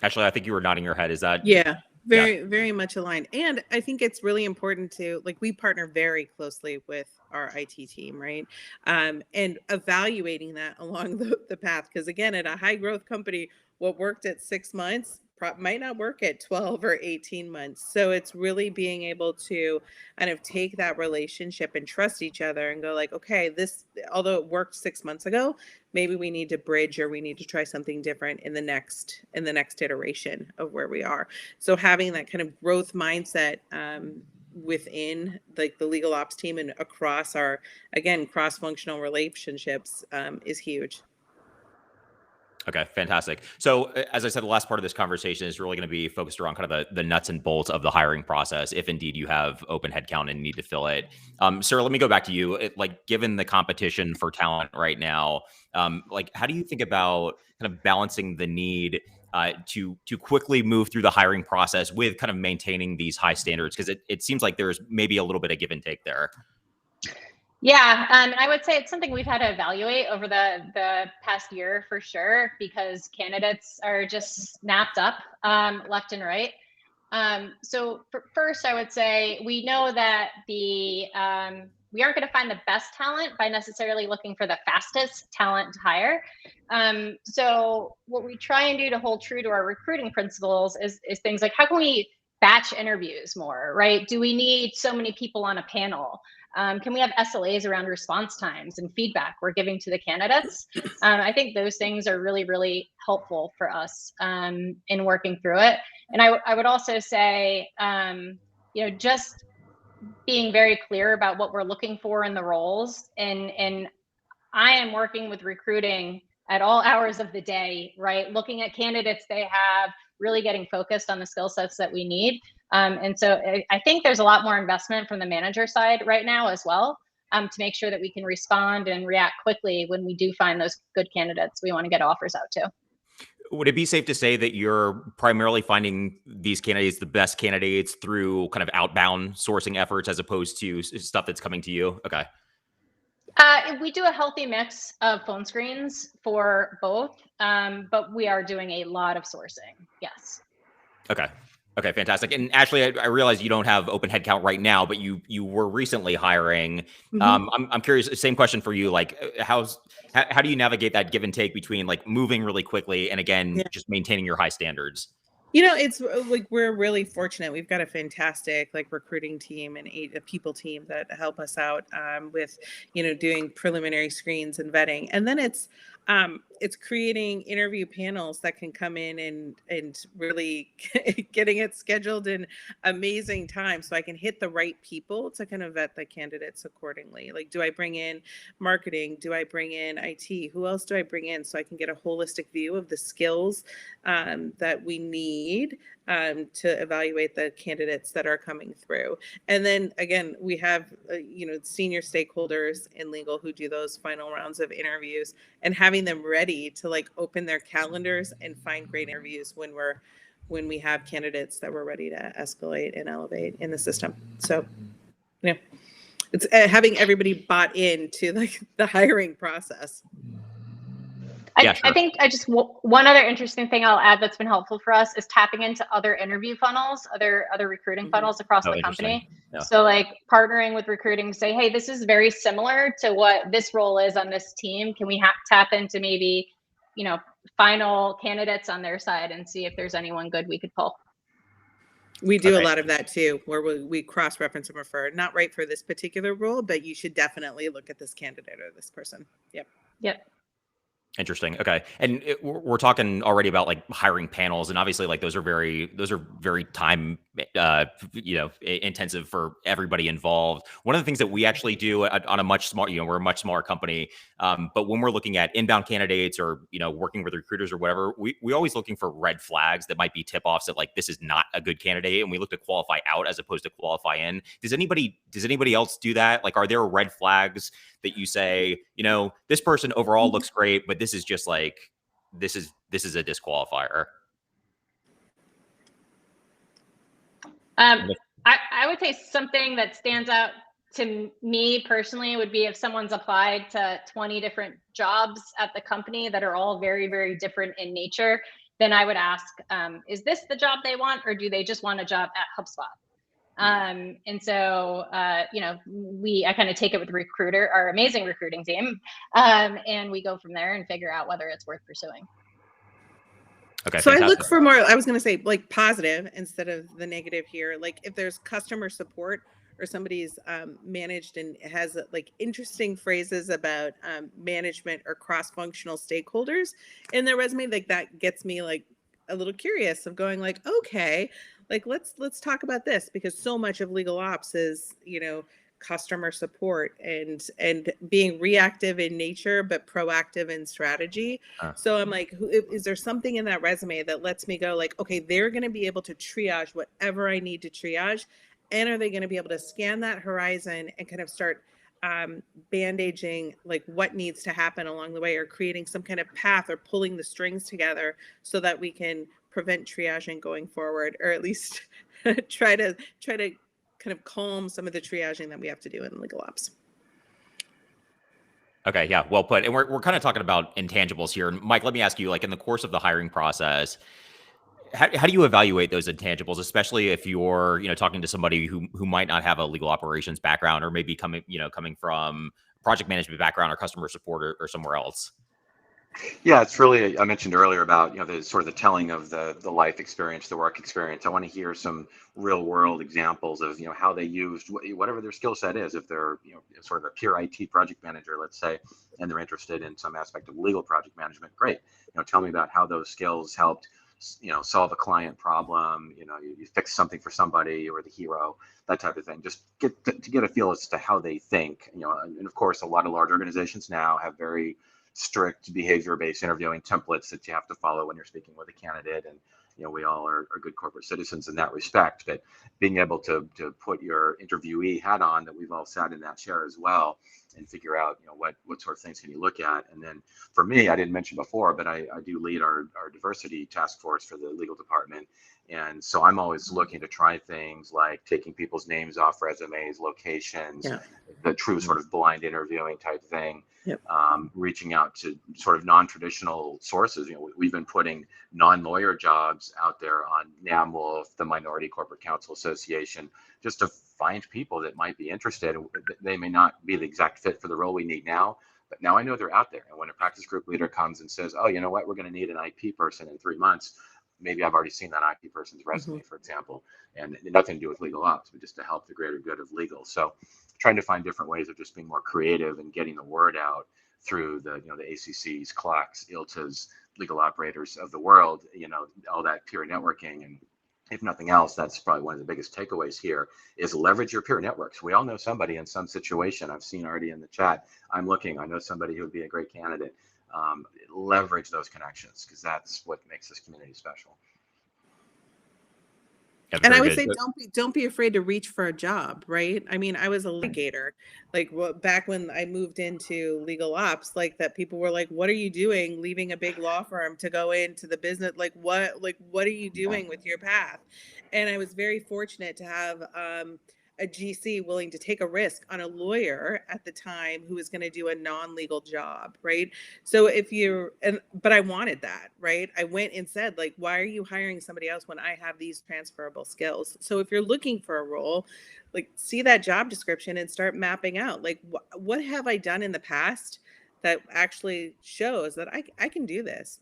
Actually, I think you were nodding your head. Is that? Yeah, very much aligned. And I think it's really important to, like, we partner very closely with our IT team, right? And evaluating that along the path. Because again, at a high growth company, what worked at 6 months might not work at 12 or 18 months. So it's really being able to kind of take that relationship and trust each other and go like, okay, this, although it worked 6 months ago, maybe we need to bridge or we need to try something different in the next iteration of where we are. So having that kind of growth mindset within like the legal ops team and across our, again, cross-functional relationships is huge. Okay, fantastic. So as I said, the last part of this conversation is really going to be focused around kind of the nuts and bolts of the hiring process, if indeed you have open headcount and need to fill it. Sarah, let me go back to you. Like, given the competition for talent right now, like, how do you think about kind of balancing the need to quickly move through the hiring process with kind of maintaining these high standards? Because it seems like there's maybe a little bit of give and take there. Yeah, I would say it's something we've had to evaluate over the past year for sure, because candidates are just snapped up left and right. So first, I would say we know that we aren't going to find the best talent by necessarily looking for the fastest talent to hire. So what we try and do to hold true to our recruiting principles is things like, how can we batch interviews more, right? Do we need so many people on a panel? Can we have SLAs around response times and feedback we're giving to the candidates? I think those things are really, really helpful for us in working through it. And I would also say, just being very clear about what we're looking for in the roles. And I am working with recruiting at all hours of the day, right? Looking at candidates they have, really getting focused on the skill sets that we need. And so I think there's a lot more investment from the manager side right now as well, to make sure that we can respond and react quickly when we do find those good candidates we want to get offers out to. Would it be safe to say that you're primarily finding these candidates, the best candidates, through kind of outbound sourcing efforts as opposed to stuff that's coming to you? Okay. We do a healthy mix of phone screens for both, but we are doing a lot of sourcing. Yes. Okay. Okay, fantastic. And Ashly, I realize you don't have open headcount right now, but you were recently hiring. Mm-hmm. I'm curious. Same question for you. Like, how do you navigate that give and take between like moving really quickly and again just maintaining your high standards? It's like we're really fortunate. We've got a fantastic like recruiting team and a people team that help us out with doing preliminary screens and vetting, and then it's creating interview panels that can come in and really getting it scheduled in amazing time so I can hit the right people to kind of vet the candidates accordingly. Like, do I bring in marketing? Do I bring in IT? Who else do I bring in so I can get a holistic view of the skills that we need to evaluate the candidates that are coming through? And then again, we have senior stakeholders in legal who do those final rounds of interviews, and having them ready to like open their calendars and find great interviews when we have candidates that we're ready to escalate and elevate in the system. So it's having everybody bought into like the hiring process. Yeah, sure. I think one other interesting thing I'll add that's been helpful for us is tapping into other interview funnels, other recruiting funnels across the company. Yeah. So like partnering with recruiting to say, hey, this is very similar to what this role is on this team. Can we tap into maybe, final candidates on their side and see if there's anyone good we could pull? We do a lot of that too, where we cross-reference and refer. Not right for this particular role, but you should definitely look at this candidate or this person. Yep. Interesting. Okay. And we're talking already about like hiring panels, and obviously like those are very time, intensive for everybody involved. One of the things that we actually do on a much smaller, we're a much smaller company. But when we're looking at inbound candidates or, working with recruiters or whatever, we always looking for red flags that might be tip offs that like, this is not a good candidate. And we look to qualify out as opposed to qualify in. Does anybody else do that? Like, are there red flags that you say, this person overall looks great, but this is just like, this is a disqualifier? I would say something that stands out to me personally would be if someone's applied to 20 different jobs at the company that are all very, very different in nature, then I would ask, is this the job they want, or do they just want a job at HubSpot? And so, I kind of take it with the recruiter, our amazing recruiting team, and we go from there and figure out whether it's worth pursuing. Okay, so fantastic. I look for more, I was going to say like positive instead of the negative here. Like if there's customer support or somebody's managed and has like interesting phrases about management or cross-functional stakeholders in their resume, like that gets me like a little curious of going like, okay, like let's talk about this, because so much of legal ops is, customer support and being reactive in nature but proactive in strategy. So I'm like, is there something in that resume that lets me go like, okay, they're going to be able to triage whatever I need to triage, and are they going to be able to scan that horizon and kind of start bandaging like what needs to happen along the way, or creating some kind of path, or pulling the strings together so that we can prevent triaging going forward, or at least try to kind of calm some of the triaging that we have to do in legal ops. Okay, yeah, well put. And we're kind of talking about intangibles here. And Mike, let me ask you, like in the course of the hiring process, how do you evaluate those intangibles, especially if you're, talking to somebody who might not have a legal operations background, or maybe coming from project management background or customer support or somewhere else? Yeah, it's really, I mentioned earlier about, the sort of the telling of the life experience, the work experience. I want to hear some real world examples of, how they used whatever their skill set is. If they're, sort of a pure IT project manager, let's say, and they're interested in some aspect of legal project management, great. Tell me about how those skills helped, solve a client problem, you fix something for somebody, or the hero, that type of thing. Just to get a feel as to how they think, and of course, a lot of large organizations now have very strict behavior-based interviewing templates that you have to follow when you're speaking with a candidate, and we all are good corporate citizens in that respect. But being able to put your interviewee hat on, that we've all sat in that chair as well, and figure out what sort of things can you look at. And then for me, I didn't mention before, but I do lead our diversity task force for the legal department. And so I'm always looking to try things like taking people's names off resumes, locations, the true sort of blind interviewing type thing. Yep. Reaching out to sort of non-traditional sources. We've been putting non-lawyer jobs out there on NAMWolf, the Minority Corporate Counsel Association, just to find people that might be interested. They may not be the exact fit for the role we need now, but now I know they're out there. And when a practice group leader comes and says, oh, you know what, we're going to need an IP person in 3 months, maybe I've already seen that IP person's resume, for example, and nothing to do with legal ops, but just to help the greater good of legal. So trying to find different ways of just being more creative and getting the word out through the ACCs, CLOCs, ILTAs, legal operators of the world, all that peer networking. And if nothing else, that's probably one of the biggest takeaways here, is leverage your peer networks. We all know somebody in some situation. I've seen already in the chat, I know somebody who would be a great candidate. Leverage those connections, because that's what makes this community special. Yeah, and I would good. say don't be afraid to reach for a job, right? I mean, I was a litigator, like back when I moved into legal ops, like that people were like, what are you doing leaving a big law firm to go into the business? Like what are you doing with your path? And I was very fortunate to have a GC willing to take a risk on a lawyer at the time who was going to do a non-legal job, right? So but I wanted that, right? I went and said, like, why are you hiring somebody else when I have these transferable skills? So if you're looking for a role, like, see that job description and start mapping out, like, what have I done in the past that actually shows that I can do this,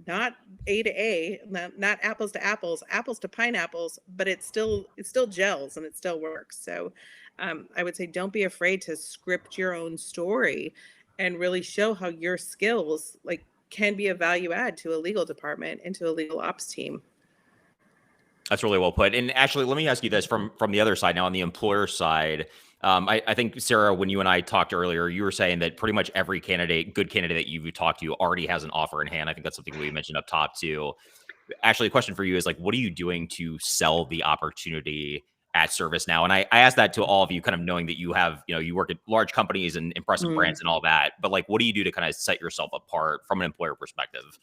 not A to A, not apples to apples, apples to pineapples, but it still gels and it still works. So I would say don't be afraid to script your own story and really show how your skills like can be a value add to a legal department and to a legal ops team. That's really well put. And actually, let me ask you this from the other side now, on the employer side. I think, Sarah, when you and I talked earlier, you were saying that pretty much every good candidate that you've talked to already has an offer in hand. I think that's something we mentioned up top too. Actually, a question for you is like, what are you doing to sell the opportunity at ServiceNow? And I asked that to all of you, kind of knowing that you have, you work at large companies and impressive brands and all that. But like, what do you do to kind of set yourself apart from an employer perspective?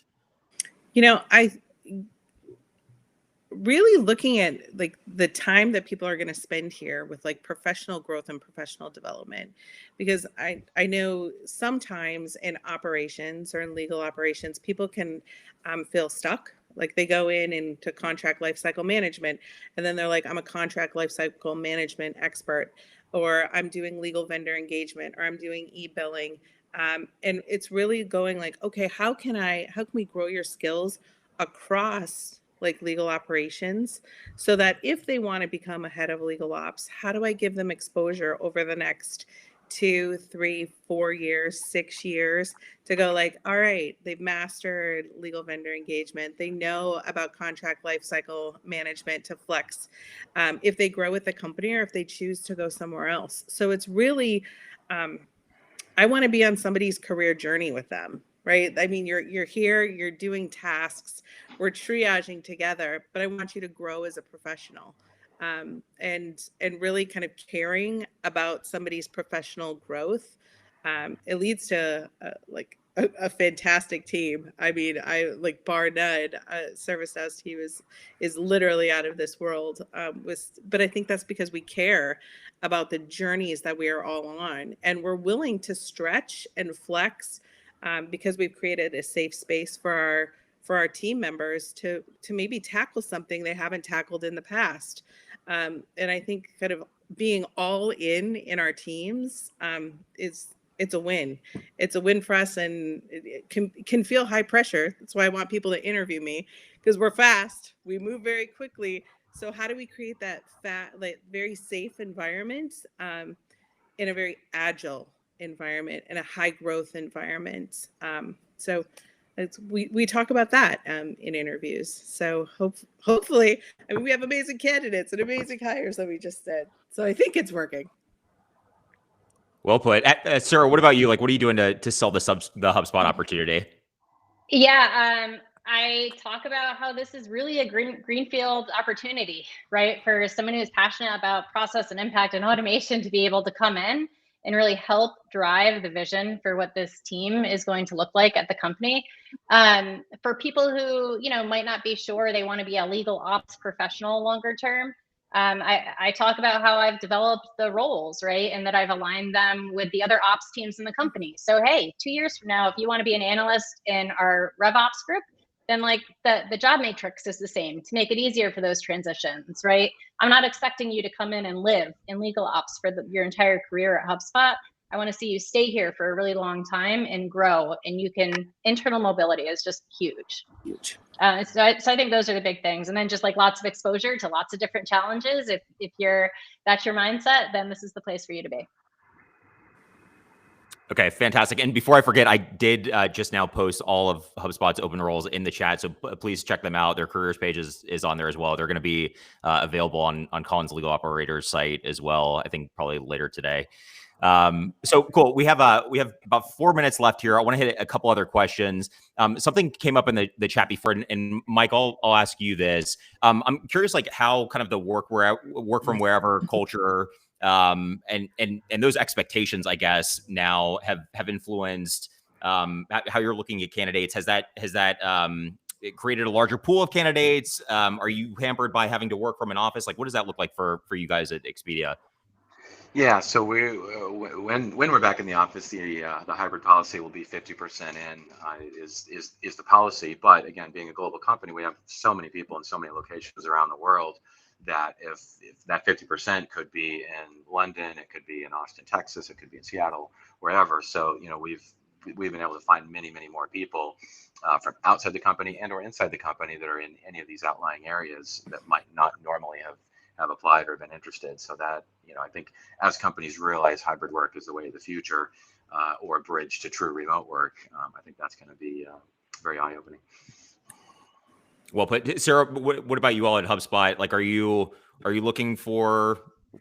really looking at like the time that people are going to spend here with like professional growth and professional development, because I know sometimes in operations or in legal operations people can feel stuck, like they go in into contract lifecycle management and then they're like, I'm a contract lifecycle management expert, or I'm doing legal vendor engagement, or I'm doing e-billing, and it's really going like, okay, how can we grow your skills across like legal operations, so that if they want to become a head of legal ops, how do I give them exposure over the next 2, 3, 4 years, 6 years, to go like, all right, they've mastered legal vendor engagement, they know about contract lifecycle management to flex if they grow with the company or if they choose to go somewhere else. So it's really I want to be on somebody's career journey with them, right? I mean, you're here, you're doing tasks, we're triaging together, but I want you to grow as a professional, and really kind of caring about somebody's professional growth. It leads to like a fantastic team. I mean, I like bar none. ServiceNow's team is literally out of this world. But I think that's because we care about the journeys that we are all on, and we're willing to stretch and flex, because we've created a safe space for our team members to maybe tackle something they haven't tackled in the past. And I think kind of being all in our teams it's a win. It's a win for us, and it can feel high pressure. That's why I want people to interview me, because we're fast, we move very quickly. So how do we create that like very safe environment, in a very agile environment and a high growth environment? So we talk about that in interviews. So hopefully, I mean, we have amazing candidates and amazing hires that we just did. So I think it's working. Well put. Sarah, what about you? Like, what are you doing to sell the HubSpot opportunity? Yeah, I talk about how this is really a greenfield opportunity, right? For someone who's passionate about process and impact and automation to be able to come in and really help drive the vision for what this team is going to look like at the company. For people who, might not be sure they want to be a legal ops professional longer term, I talk about how I've developed the roles, right? And that I've aligned them with the other ops teams in the company. So, hey, 2 years from now, if you want to be an analyst in our RevOps group, then like the job matrix is the same to make it easier for those transitions, right? I'm not expecting you to come in and live in legal ops for your entire career at HubSpot. I want to see you stay here for a really long time and grow, and internal mobility is just huge. So I think those are the big things. And then just like lots of exposure to lots of different challenges. If that's your mindset, then this is the place for you to be. Okay, fantastic. And before I forget, I did just now post all of HubSpot's open roles in the chat, so please check them out. Their careers page is on there as well. They're going to be available on Colin's Legal Operators site as well, I think probably later today. So cool. We have about 4 minutes left here. I want to hit a couple other questions. Something came up in the chat before, and Mike, I'll ask you this. I'm curious, like how kind of the work from wherever culture, and those expectations, I guess, now have influenced how you're looking at candidates. Has that it created a larger pool of candidates? Are you hampered by having to work from an office? Like, what does that look like for you guys at Expedia? Yeah, so when we're back in the office, the hybrid policy will be 50% in is the policy. But again, being a global company, we have so many people in so many locations around the world that if that 50% could be in London, it could be in Austin, Texas, it could be in Seattle, wherever. So we've been able to find many more people from outside the company and or inside the company that are in any of these outlying areas that might not normally have applied or been interested. So that, I think as companies realize hybrid work is the way of the future, or a bridge to true remote work, I think that's going to be very eye-opening. Well put. Sarah, what about you all at HubSpot? Like, are you looking for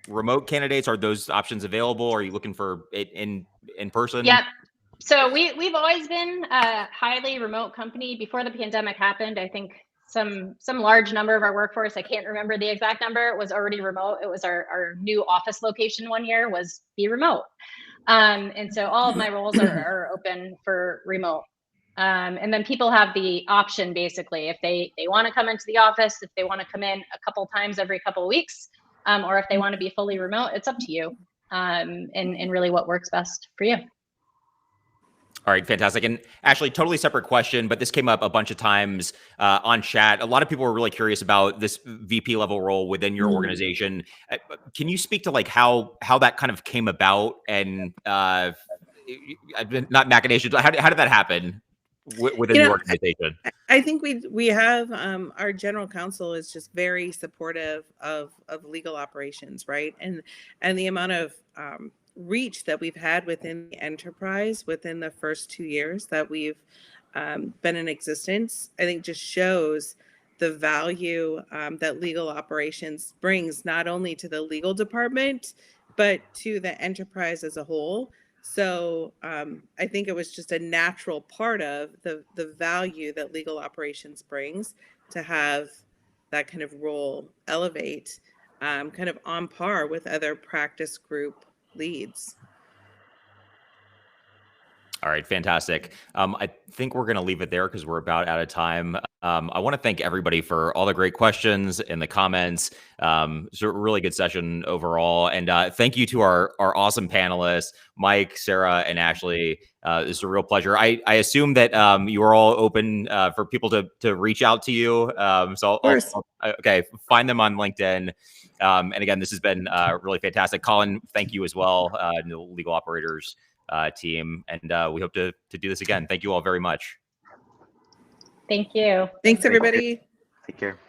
remote candidates? Are those options available? Are you looking for it in person? Yeah. So we've always been a highly remote company. Before the pandemic happened, I think some large number of our workforce, I can't remember the exact number, was already remote. It was our new office location one year was be remote. And so all of my roles are open for remote. And then people have the option, basically, if they want to come into the office, if they want to come in a couple times every couple of weeks, or if they want to be fully remote, it's up to you, and really what works best for you. All right, fantastic. And Ashly, totally separate question, but this came up a bunch of times on chat. A lot of people were really curious about this VP level role within your organization. Can you speak to like how that kind of came about, and not machinations? How did that happen within the organization? I think we have our general counsel is just very supportive of legal operations, right? And the amount of reach that we've had within the enterprise within the first 2 years that we've been in existence, I think just shows the value that legal operations brings not only to the legal department, but to the enterprise as a whole. So I think it was just a natural part of the value that legal operations brings to have that kind of role elevate kind of on par with other practice group leads. All right, fantastic. I think we're going to leave it there because we're about out of time. I want to thank everybody for all the great questions and the comments. It's a really good session overall. And thank you to our awesome panelists, Mike, Sarah, and Ashly. It's a real pleasure. I assume that you are all open for people to reach out to you. So okay, find them on LinkedIn. And again, this has been really fantastic. Colin, thank you as well, the Legal Operators team, and we hope to do this again. Thank you all very much. Thank you. Thanks, everybody. Take care.